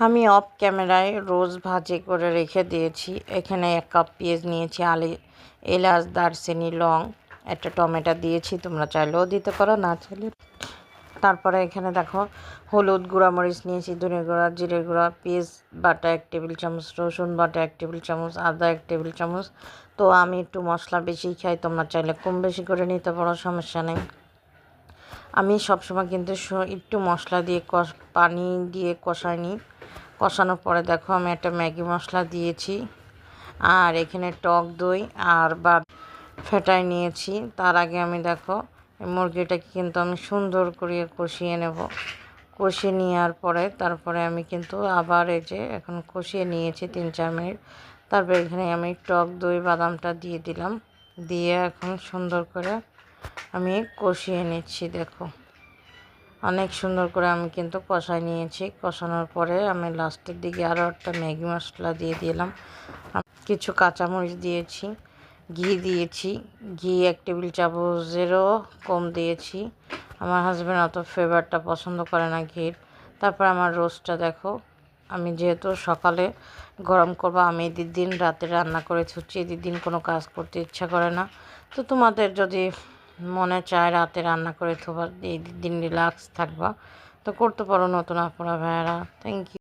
আমি অফ ক্যামেরায় রোজ ভাজি করে রেখে দিয়েছি। এখানে 1 কাপ পেঁয়াজ নিয়েছি, এলাচ, দারচিনি, লং, একটা টমেটো দিয়েছি। তোমরা চাইলেও দিতে পারো, না চাইলে। তারপরে এখানে দেখো হলুদ গুঁড়া, মরিচ নিয়েছি, ধনে গুঁড়া, জিরে গুঁড়া, পেঁয়াজ বাটা 1 টেবিল চামচ, রসুন বাটা 1 টেবিল চামচ, আদা 1 টেবিল চামচ। তো আমি একটু মশলা বেশি খাই, তোমরা চাইলে কম বেশি করে নিতে পারো, সমস্যা নেই। আমি সবসময় কিন্তু একটু মশলা দিয়ে পানি দিয়ে কষাই নিই। কষানোর পরে দেখো আমি একটা ম্যাগি মশলা দিয়েছি, আর এখানে টক দই আর ফেটাই নিয়েছি। তার আগে আমি দেখো মুরগিটাকে কিন্তু আমি সুন্দর করে কষিয়ে নেব। কষিয়ে নেওয়ার পরে তারপরে আমি কিন্তু আবার এই যে এখন কষিয়ে নিয়েছি 3-4 মিনিট। তারপরে এখানে আমি টক দই বাদামটা দিয়ে দিলাম, দিয়ে এখন সুন্দর করে আমি কষিয়ে নিচ্ছি। দেখো অনেক সুন্দর করে আমি কিন্তু কষাই নিয়েছি। কষানোর পরে আমি লাস্টের দিকে আরও একটা ম্যাগি মশলা দিয়ে দিলাম, কিছু কাঁচামরিচ দিয়েছি, ঘি দিয়েছি। ঘি 1 টেবিল চামচেরও কম দিয়েছি। আমার হাজব্যান্ড অত ফ্লেভারটা পছন্দ করে না ঘির। তারপর আমার রোস্টটা দেখো, আমি যেহেতু সকালে গরম করবো, আমি ঈদের দিন রাতে রান্না করে থুচ্ছি। ঈদের দিন কোনো কাজ করতে ইচ্ছা করে না। তো তোমাদের যদি মনে চায় রাতে রান্না করে থোবা, ঈদের দিন রিল্যাক্স থাকবা, তো করতে পারো নতুন আপুরা ভাইয়ারা। Thank you.